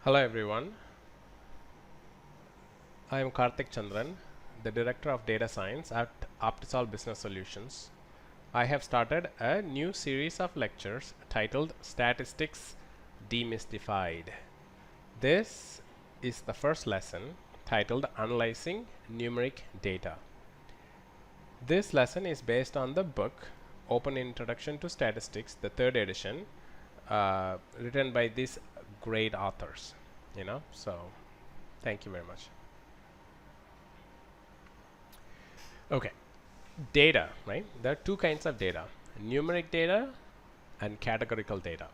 Hello everyone, I am Karthik Chandran, the Director of Data Science at Optisol Business Solutions. I have started a new series of lectures titled Statistics Demystified. This is the first lesson titled Analyzing Numeric Data. This lesson is based on the book Open Introduction to Statistics, the third edition, written by these great authors. So thank you very much. Okay, data, right? There are two kinds of data, numeric data and categorical data.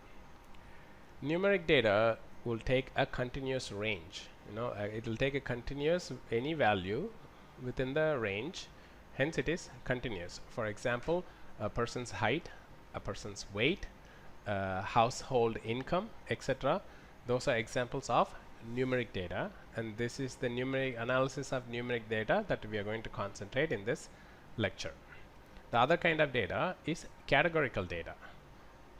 Numeric data will take a continuous range. It will take a continuous any value within the range, hence it is continuous. For example, a person's height, a person's weight, household income, etc. Those are examples of numeric data, and this is the numeric analysis of numeric data that we are going to concentrate in this lecture. The other kind of data is categorical data.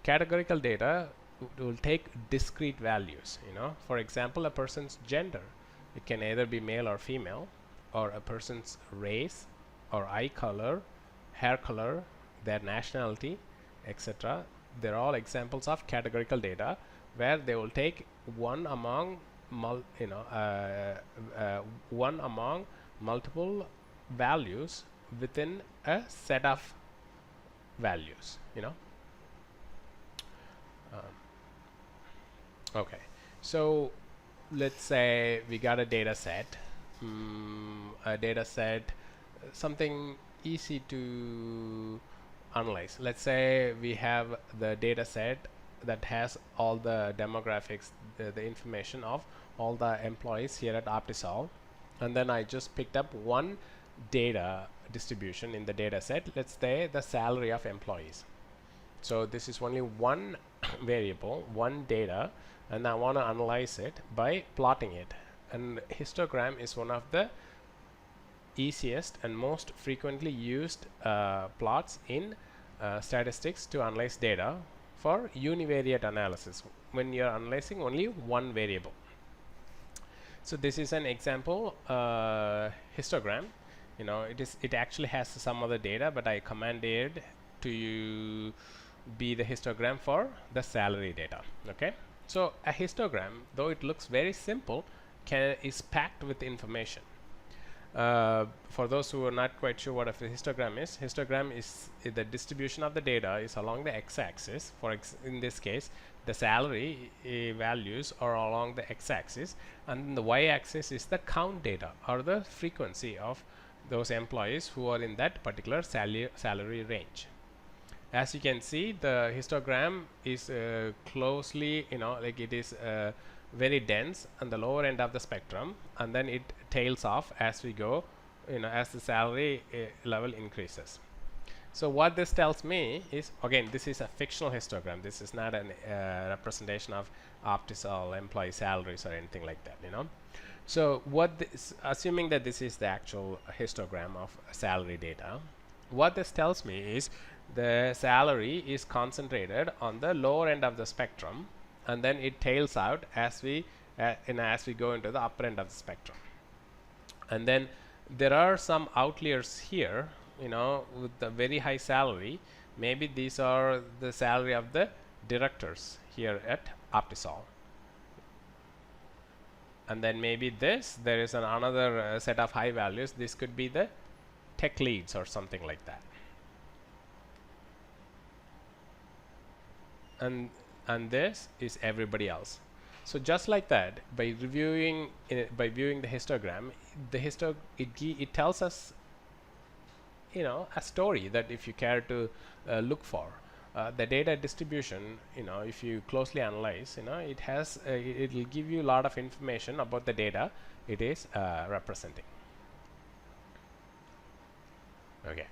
Categorical data will take discrete values. For example, a person's gender, it can either be male or female, or a person's race or eye color, hair color, their nationality, etc. They're all examples of categorical data where they will take one among one among multiple values within a set of values. Okay, so let's say we got a data set, something easy to analyze. Let's say we have the data set that has all the demographics, the information of all the employees here at Optisol, and then I just picked up one data distribution in the data set. Let's say the salary of employees. So this is only one variable, one data, and I want to analyze it by plotting it. And histogram is one of the easiest and most frequently used plots in statistics to analyze data for univariate analysis when you are analyzing only one variable. So this is an example histogram. It actually has some other data, but I commanded to be the histogram for the salary data. Okay, so a histogram, though it looks very simple, is packed with information. For those who are not quite sure what a histogram is the distribution of the data is along the x-axis. In this case, the salary values are along the x-axis, and the y-axis is the count data or the frequency of those employees who are in that particular salary range. As you can see, the histogram is closely, it is very dense on the lower end of the spectrum, and then it tails off as we go, as the salary level increases. So what this tells me is, again, this is a fictional histogram. This is not a representation of Optisol employee salaries or anything like that. So assuming that this is the actual histogram of salary data, what this tells me is the salary is concentrated on the lower end of the spectrum, and then it tails out as we go into the upper end of the spectrum. And then there are some outliers here, with the very high salary. Maybe these are the salary of the directors here at Optisol. And then maybe there is another set of high values. This could be the tech leads or something like that. And this is everybody else. So just like that, by viewing the histogram, it tells us a story that if you care to look for the data distribution, if you closely analyze, it will give you a lot of information about the data it is representing. Okay.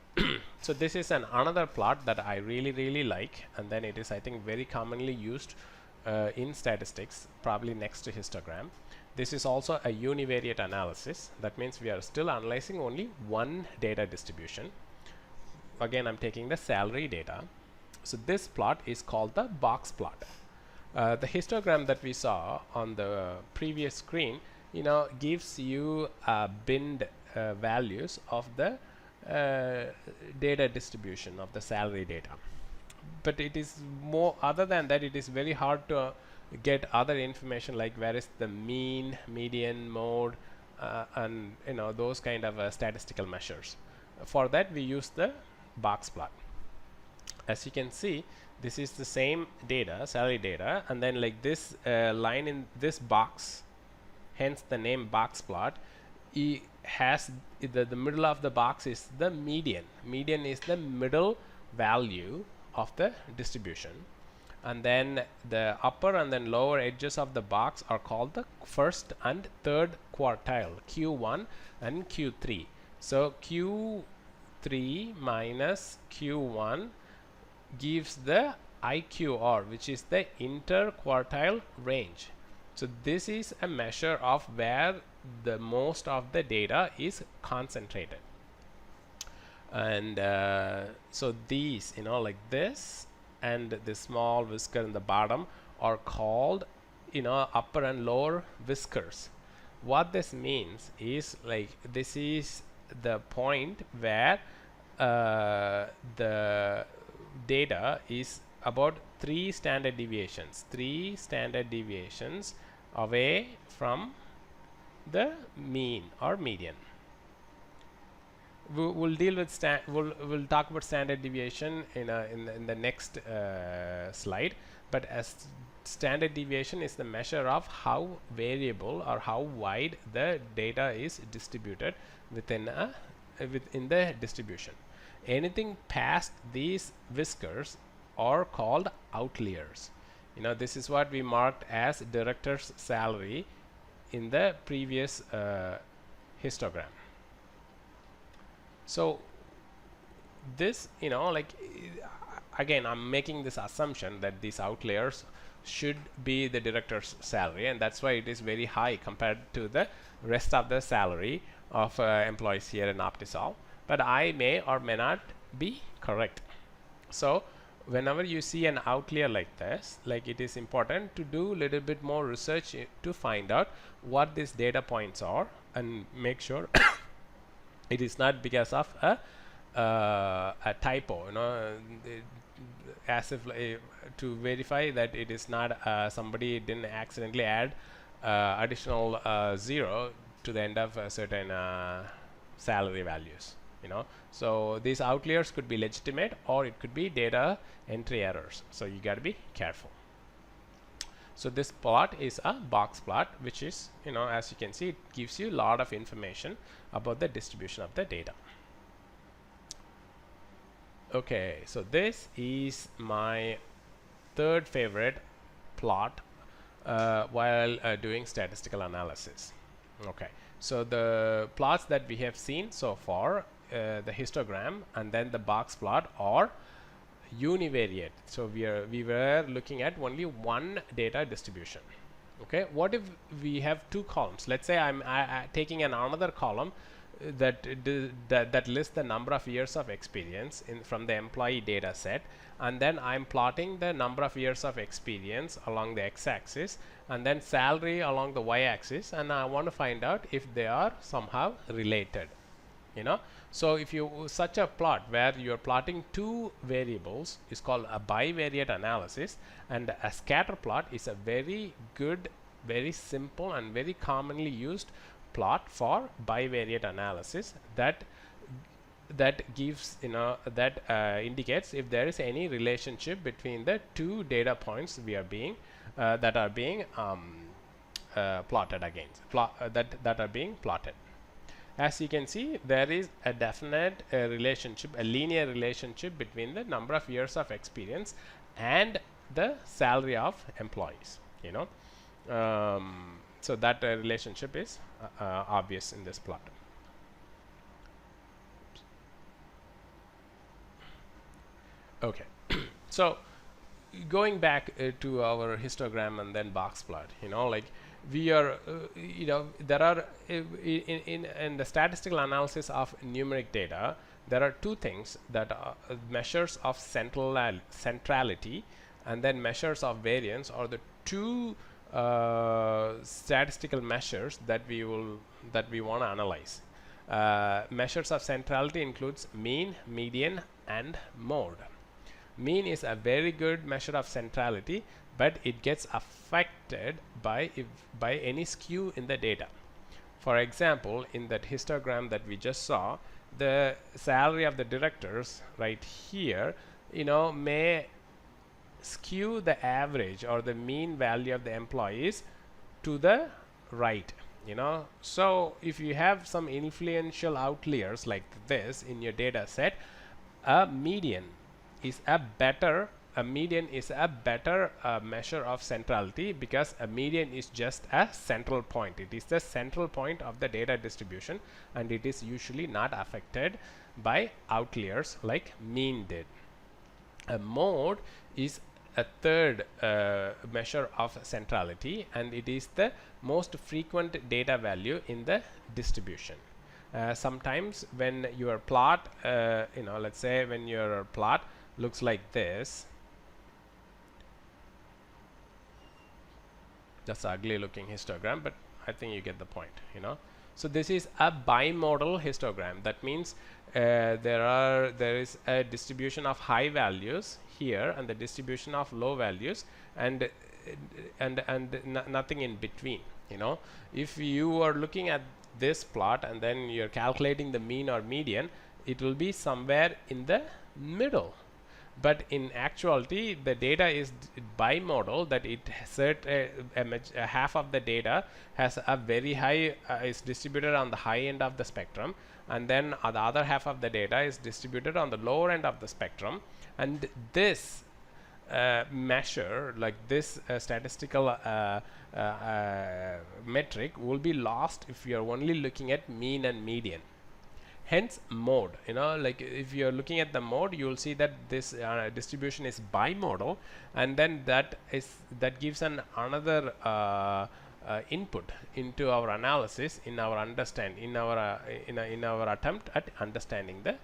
So this is another plot that I really like, and then it is, I think, very commonly used in statistics, probably next to histogram. This is also a univariate analysis. That means we are still analyzing only one data distribution. Again, I'm taking the salary data. So this plot is called the box plot. The histogram that we saw on the previous screen, gives you binned values of the data distribution of the salary data. But it is more, other than that, it is very hard to get other information like where is the mean, median, mode, and those kind of statistical measures. For that we use the box plot. As you can see, this is the same data, salary data, and then like this line in this box, hence the name box plot. It has the middle of the box is the median. Median is the middle value of the distribution, and then the upper and then lower edges of the box are called the first and third quartile, Q1 and Q3. So Q3 minus Q1 gives the IQR, which is the interquartile range. So this is a measure of where the most of the data is concentrated. And so these, like this and the small whisker in the bottom are called, upper and lower whiskers. What this means is like this is the point where the data is about 3 standard deviations away from the mean or median. We'll deal with we'll talk about standard deviation in the next slide. But as standard deviation is the measure of how variable or how wide the data is distributed within the distribution. Anything past these whiskers are called outliers. This is what we marked as director's salary in the previous histogram. So this, again, I'm making this assumption that these outliers should be the director's salary, and that's why it is very high compared to the rest of the salary of employees here in Optisol. But I may or may not be correct. So whenever you see an outlier like this, it is important to do a little bit more research to find out what these data points are and make sure it is not because of a typo, as if to verify that it is not somebody didn't accidentally add additional 0 to the end of certain salary values. So these outliers could be legitimate or it could be data entry errors. So you got to be careful. So this plot is a box plot, which is, as you can see, it gives you a lot of information about the distribution of the data. Okay, so this is my third favorite plot while doing statistical analysis. Okay, so the plots that we have seen so far, the histogram and then the box plot, are univariate. So we were looking at only one data distribution. Okay, what if we have two columns? Let's say I'm taking another column that lists the number of years of experience from the employee data set, and then I'm plotting the number of years of experience along the x-axis and then salary along the y-axis, and I want to find out if they are somehow related. So if you such a plot where you are plotting two variables is called a bivariate analysis, and a scatter plot is a very good, very simple and very commonly used plot for bivariate analysis that gives that indicates if there is any relationship between the two data points we are being that are being plotted against that are being plotted. As you can see, there is a definite relationship, a linear relationship between the number of years of experience and the salary of employees. So that relationship is obvious in this plot. Okay, so going back to our histogram and then box plot, we are there are in the statistical analysis of numeric data, there are two things that are measures of centrality and then measures of variance are the two statistical measures that we want to analyze. Measures of centrality includes mean, median, and mode. Mean is a very good measure of centrality, but it gets affected by any skew in the data. For example, in that histogram that we just saw, the salary of the directors right here, may skew the average or the mean value of the employees to the right. So if you have some influential outliers like this in your data set, a median is a better measure of centrality, because a median is just a central point. It is the central point of the data distribution, and it is usually not affected by outliers like mean did. A mode is a third measure of centrality, and it is the most frequent data value in the distribution. Sometimes when your plot, let's say when your plot looks like this, just ugly looking histogram, but I think you get the point. So this is a bimodal histogram. That means there is a distribution of high values here and the distribution of low values, and nothing in between. If you are looking at this plot and then you're calculating the mean or median, it will be somewhere in the middle. But in actuality, the data is bimodal, that it half of the data has a very high is distributed on the high end of the spectrum, and then the other half of the data is distributed on the lower end of the spectrum. And this measure, like this statistical metric, will be lost if you are only looking at mean and median. Hence mode. Like if you're looking at the mode, you will see that this distribution is bimodal, and then that gives another input into our analysis, in our attempt at understanding the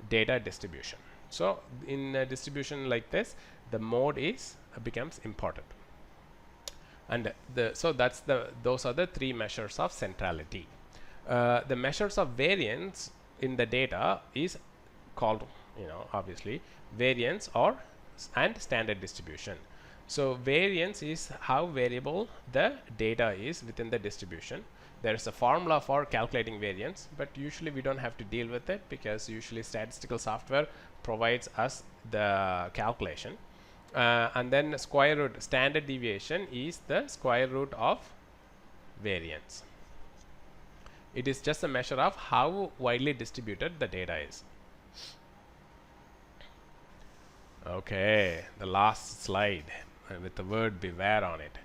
data distribution. So in a distribution like this, the mode becomes important. And those are the three measures of centrality. The measures of variance in the data is called, obviously, variance and standard distribution. So variance is how variable the data is within the distribution. There is a formula for calculating variance, but usually we don't have to deal with it, because usually statistical software provides us the calculation. And then square root, standard deviation, is the square root of variance. It is just a measure of how widely distributed the data is. Okay, the last slide with the word beware on it.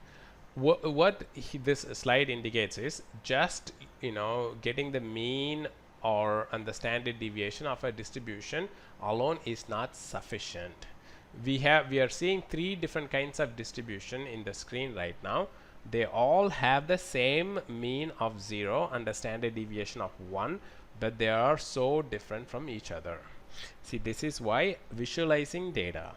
What this slide indicates is just getting the mean and the standard deviation of a distribution alone is not sufficient. We are seeing three different kinds of distribution in the screen right now. They all have the same mean of 0 and a standard deviation of 1, but they are so different from each other. See, this is why visualizing data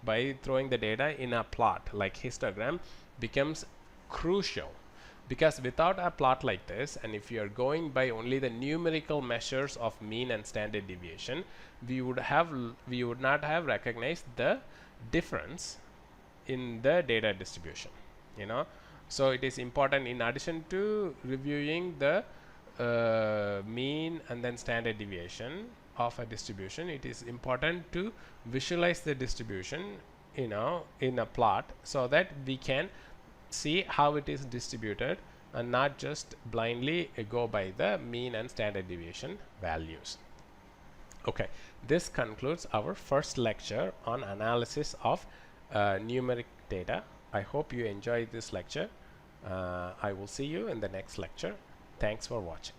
by throwing the data in a plot like histogram becomes crucial, because without a plot like this, and if you are going by only the numerical measures of mean and standard deviation, we would not have recognized the difference in the data distribution. So it is important, in addition to reviewing the mean and then standard deviation of a distribution, it is important to visualize the distribution in a plot, so that we can see how it is distributed and not just blindly go by the mean and standard deviation values. Okay, this concludes our first lecture on analysis of numeric data. I hope you enjoyed this lecture. I will see you in the next lecture. Thanks for watching.